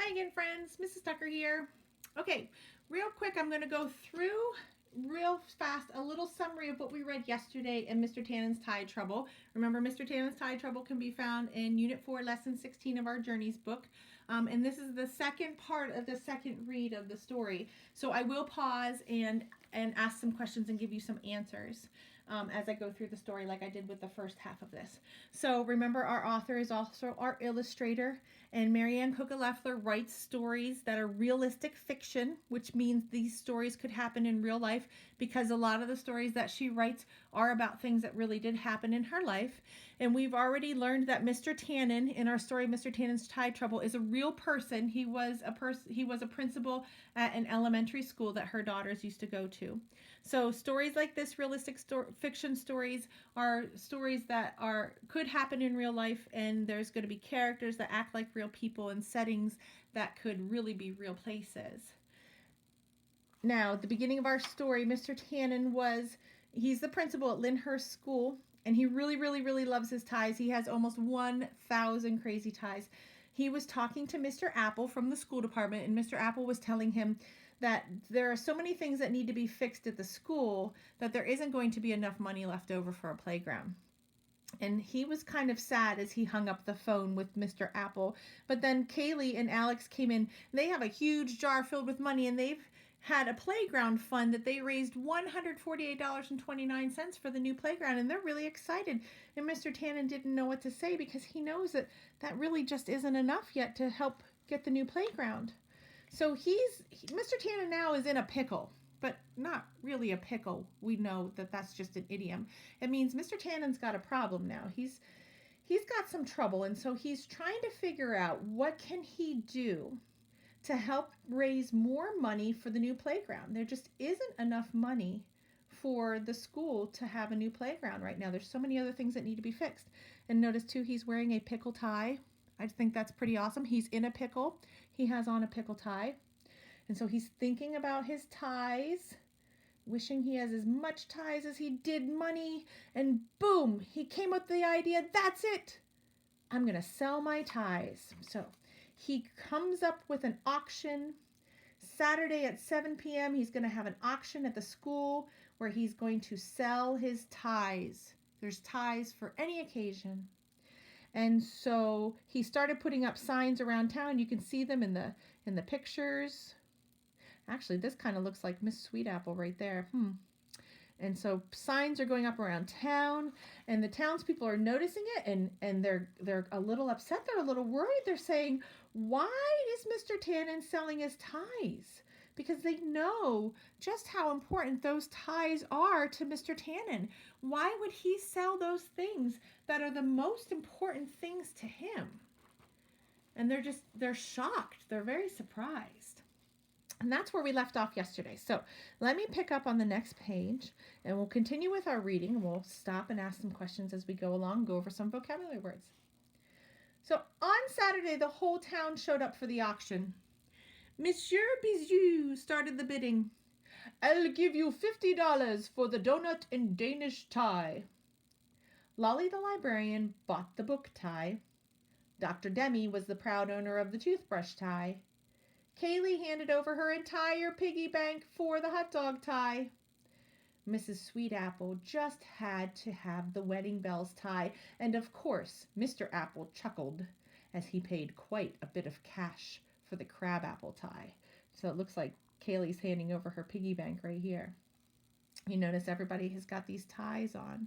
Hi again, friends. Mrs. Tucker here. Okay, real quick, I'm going to go through real fast a little summary of what we read yesterday in Mr. Tannen's Tide Trouble. Remember, Mr. Tannen's Tide Trouble can be found in Unit 4, Lesson 16 of our Journeys book. And this is the second part of the second read of the story. So I will pause and ask some questions and give you some answers as I go through the story like I did with the first half of this. So remember, our author is also our illustrator, and Marianne Coca-Leffler writes stories that are realistic fiction, which means these stories could happen in real life because a lot of the stories that she writes are about things that really did happen in her life. And we've already learned that Mr. Tanen in our story, Mr. Tannen's Tide Trouble, is a real person. He was a principal at an elementary school that her daughters used to go to. So stories like this, realistic fiction stories, are stories that could happen in real life, and there's going to be characters that act like real people and settings that could really be real places. Now, at the beginning of our story, Mr. Tannen he's the principal at Lyndhurst School, and he really, really, really loves his ties. He has almost 1,000 crazy ties. He was talking to Mr. Apple from the school department, and Mr. Apple was telling him that there are so many things that need to be fixed at the school that there isn't going to be enough money left over for a playground. And he was kind of sad as he hung up the phone with Mr. Apple. But then Kaylee and Alex came in. They have a huge jar filled with money, and they've had a playground fund that they raised $148.29 for the new playground, and they're really excited. And Mr. Tannen didn't know what to say because he knows that that really just isn't enough yet to help get the new playground. So Mr. Tannen now is in a pickle, but not really a pickle. We know that that's just an idiom. It means Mr. Tannen's got a problem now. He's got some trouble, and so he's trying to figure out what can he do to help raise more money for the new playground. There just isn't enough money for the school to have a new playground right now. There's so many other things that need to be fixed. And notice too, he's wearing a pickle tie. I think that's pretty awesome. He's in a pickle. He has on a pickle tie. And so he's thinking about his ties, wishing he has as much ties as he did money. And boom, he came up with the idea, that's it. I'm going to sell my ties. So he comes up with an auction. Saturday at 7 p.m., he's going to have an auction at the school where he's going to sell his ties. There's ties for any occasion. And so he started putting up signs around town. You can see them in the pictures. Actually, this kind of looks like Miss Sweetapple right there. And so signs are going up around town, and the townspeople are noticing it, and they're a little upset. They're a little worried. They're saying, why is Mr. Tannen selling his ties? Because they know just how important those ties are to Mr. Tannen. Why would he sell those things that are the most important things to him? And they're shocked. They're very surprised. And that's where we left off yesterday. So let me pick up on the next page, and we'll continue with our reading. We'll stop and ask some questions as we go along, go over some vocabulary words. So on Saturday, the whole town showed up for the auction. Monsieur Bijou started the bidding. I'll give you $50 for the donut and Danish tie. Lolly the librarian bought the book tie. Dr. Demi was the proud owner of the toothbrush tie. Kaylee handed over her entire piggy bank for the hot dog tie. Mrs. Sweetapple just had to have the wedding bells tie, and of course Mr. Apple chuckled as he paid quite a bit of cash for the crabapple tie. So it looks like Kaylee's handing over her piggy bank right here. You notice everybody has got these ties on.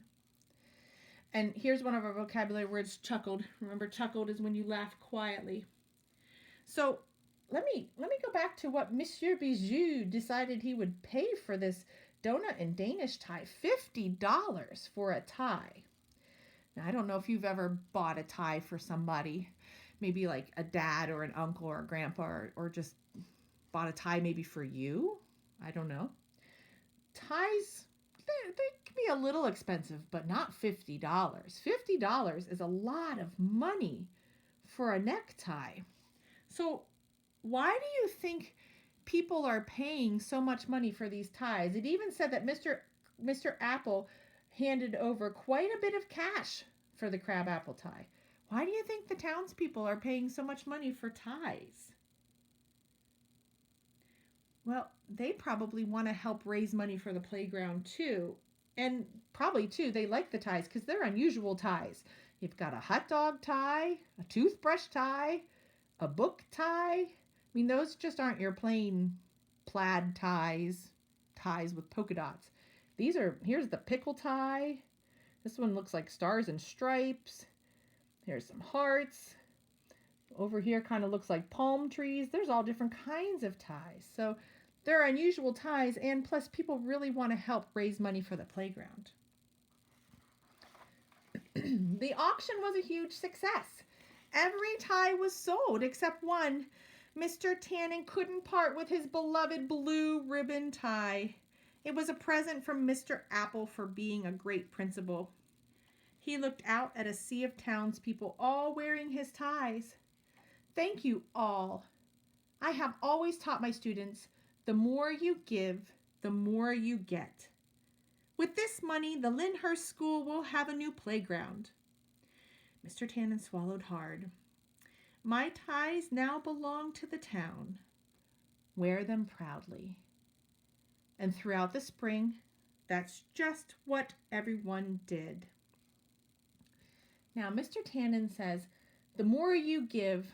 And here's one of our vocabulary words, chuckled. Remember, chuckled is when you laugh quietly. So let me go back to what Monsieur Bijou decided he would pay for this donut and Danish tie. $50 for a tie. Now, I don't know if you've ever bought a tie for somebody, maybe like a dad or an uncle or a grandpa, or just bought a tie maybe for you. I don't know. Ties, they can be a little expensive, but not $50. $50 is a lot of money for a necktie. So why do you think people are paying so much money for these ties? It even said that Mr. Apple handed over quite a bit of cash for the crabapple tie. Why do you think the townspeople are paying so much money for ties? Well, they probably want to help raise money for the playground too. And probably too, they like the ties because they're unusual ties. You've got a hot dog tie, a toothbrush tie, a book tie. I mean, those just aren't your plain plaid ties with polka dots. Here's the pickle tie. This one looks like stars and stripes. Here's some hearts. Over here kind of looks like palm trees. There's all different kinds of ties. So they're unusual ties, and plus people really want to help raise money for the playground. The auction was a huge success. Every tie was sold except one. Mr. Tannen couldn't part with his beloved blue ribbon tie. It was a present from Mr. Apple for being a great principal. He looked out at a sea of townspeople all wearing his ties. Thank you all. I have always taught my students, the more you give, the more you get. With this money, the Lyndhurst School will have a new playground. Mr. Tannen swallowed hard. My ties now belong to the town. Wear them proudly. And throughout the spring, that's just what everyone did. Now, Mr. Tannen says, the more you give,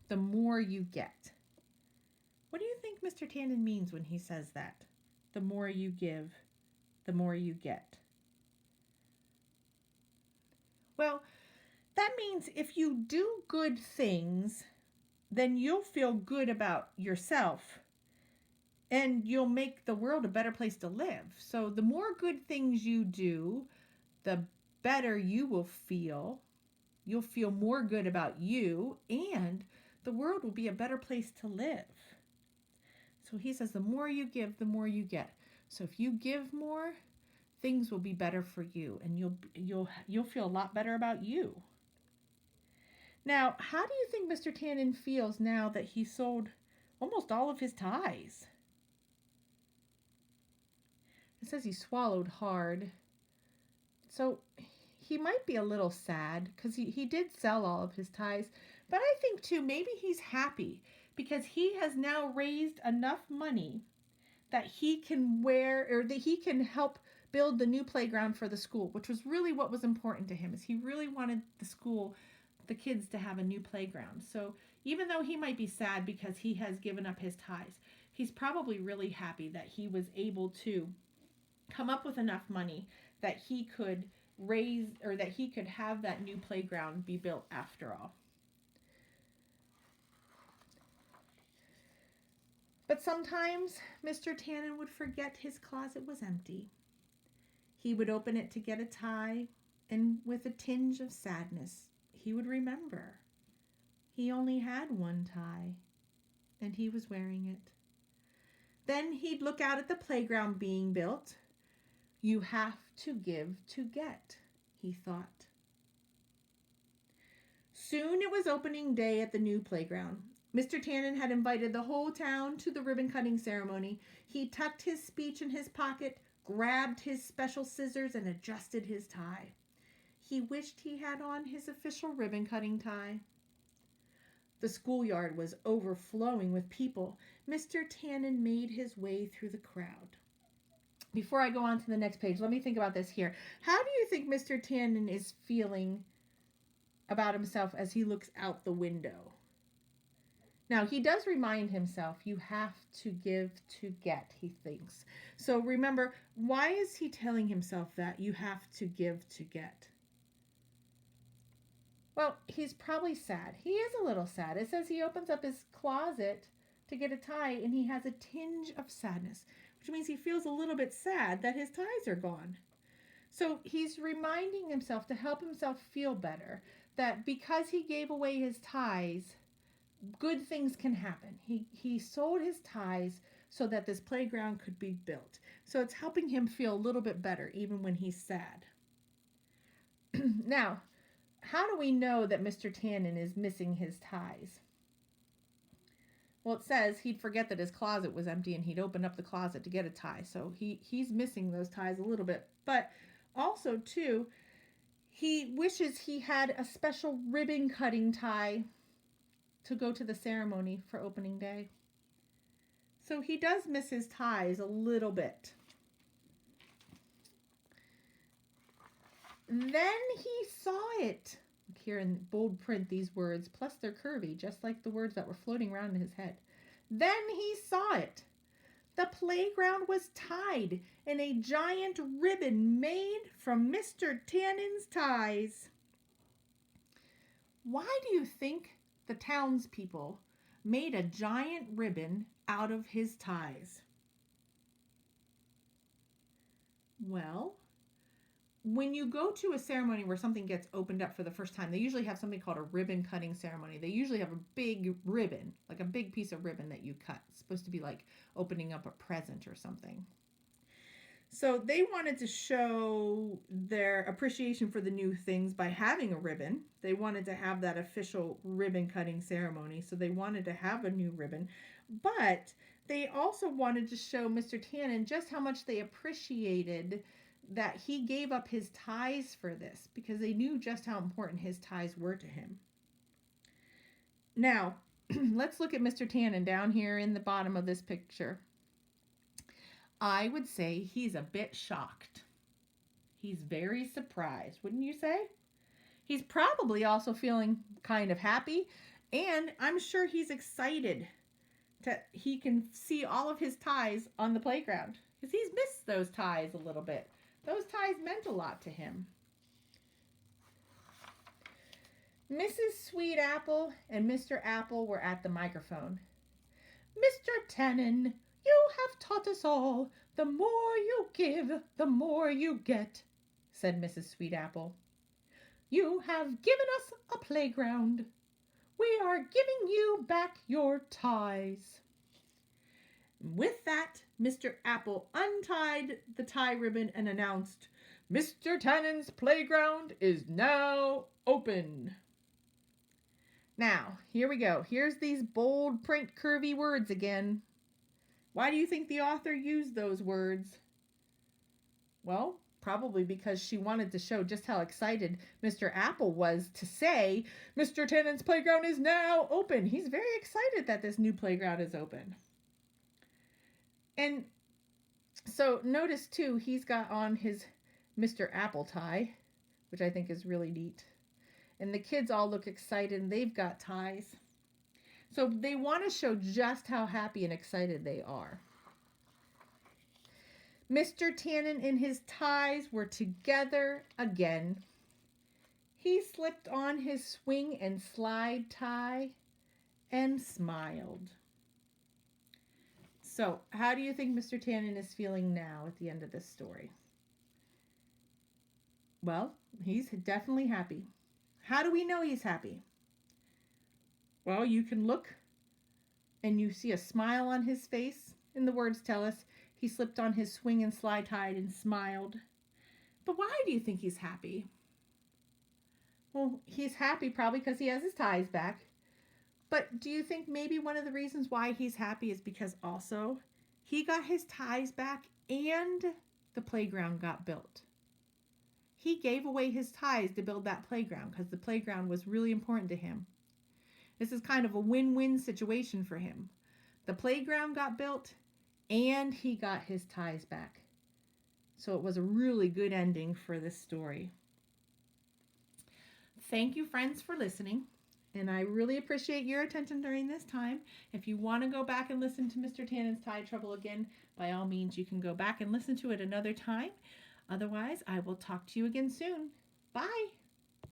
the more you get. What do you think Mr. Tannen means when he says that? The more you give, the more you get. Well, that means if you do good things, then you'll feel good about yourself and you'll make the world a better place to live. So the more good things you do, the better you will feel. You'll feel more good about you, and the world will be a better place to live. So he says the more you give, the more you get. So if you give more, things will be better for you, and you'll feel a lot better about you. Now, how do you think Mr. Tannen feels now that he sold almost all of his ties? It says he swallowed hard. So he might be a little sad because he did sell all of his ties. But I think too, maybe he's happy because he has now raised enough money that he can that he can help build the new playground for the school, which was really what was important to him, is he really wanted the kids to have a new playground. So even though he might be sad because he has given up his ties, he's probably really happy that he was able to come up with enough money that he could that he could have that new playground be built after all. But sometimes Mr. Tannen would forget his closet was empty. He would open it to get a tie, and with a tinge of sadness, he would remember he only had one tie, and he was wearing it. Then he'd look out at the playground being built. You have to give to get, he thought. Soon it was opening day at the new playground. Mr. Tannen had invited the whole town to the ribbon-cutting ceremony. He tucked his speech in his pocket, grabbed his special scissors, and adjusted his tie. He wished he had on his official ribbon-cutting tie. The schoolyard was overflowing with people. Mr. Tannen made his way through the crowd. Before I go on to the next page, let me think about this here. How do you think Mr. Tannen is feeling about himself as he looks out the window? Now, he does remind himself, you have to give to get, he thinks. So remember, why is he telling himself that you have to give to get? Well, he's probably sad. He is a little sad. It says he opens up his closet to get a tie, and he has a tinge of sadness, which means he feels a little bit sad that his ties are gone. So he's reminding himself to help himself feel better, that because he gave away his ties, good things can happen. He sold his ties so that this playground could be built. So it's helping him feel a little bit better even when he's sad. Now, how do we know that Mr. Tannen is missing his ties? Well, it says he'd forget that his closet was empty and he'd open up the closet to get a tie. So he's missing those ties a little bit. But also, too, he wishes he had a special ribbon cutting tie to go to the ceremony for opening day. So he does miss his ties a little bit. Then he saw it. Look here in bold print, these words, plus they're curvy, just like the words that were floating around in his head. Then he saw it. The playground was tied in a giant ribbon made from Mr. Tannen's ties. Why do you think the townspeople made a giant ribbon out of his ties? Well, when you go to a ceremony where something gets opened up for the first time, they usually have something called a ribbon cutting ceremony. They usually have a big ribbon, like a big piece of ribbon that you cut. It's supposed to be like opening up a present or something. So they wanted to show their appreciation for the new things by having a ribbon. They wanted to have that official ribbon cutting ceremony, so they wanted to have a new ribbon. But they also wanted to show Mr. Tannen just how much they appreciated that he gave up his ties for this, because they knew just how important his ties were to him. Now, let's look at Mr. Tannen down here in the bottom of this picture. I would say he's a bit shocked. He's very surprised, wouldn't you say? He's probably also feeling kind of happy, and I'm sure he's excited that he can see all of his ties on the playground, because he's missed those ties a little bit. Those ties meant a lot to him. Mrs. Sweet Apple and Mr. Apple were at the microphone. Mr. Tannen, you have taught us all, the more you give, the more you get, said Mrs. Sweet Apple. You have given us a playground. We are giving you back your ties. With that, Mr. Apple untied the tie ribbon and announced, Mr. Tannen's playground is now open. Now, here we go. Here's these bold print curvy words again. Why do you think the author used those words? Well, probably because she wanted to show just how excited Mr. Apple was to say, Mr. Tannen's playground is now open. He's very excited that this new playground is open. And so notice too, he's got on his Mr. Apple tie, which I think is really neat. And the kids all look excited and they've got ties. So they want to show just how happy and excited they are. Mr. Tannen and his ties were together again. He slipped on his swing and slide tie and smiled. So, how do you think Mr. Tannen is feeling now at the end of this story? Well, he's definitely happy. How do we know he's happy? Well, you can look and you see a smile on his face, and the words tell us he slipped on his swing and slide tie and smiled. But why do you think he's happy? Well, he's happy probably because he has his ties back. But do you think maybe one of the reasons why he's happy is because also he got his ties back and the playground got built? He gave away his ties to build that playground because the playground was really important to him. This is kind of a win-win situation for him. The playground got built and he got his ties back. So it was a really good ending for this story. Thank you, friends, for listening. And I really appreciate your attention during this time. If you want to go back and listen to Mr. Tannen's Tie Trouble again, by all means, you can go back and listen to it another time. Otherwise, I will talk to you again soon. Bye.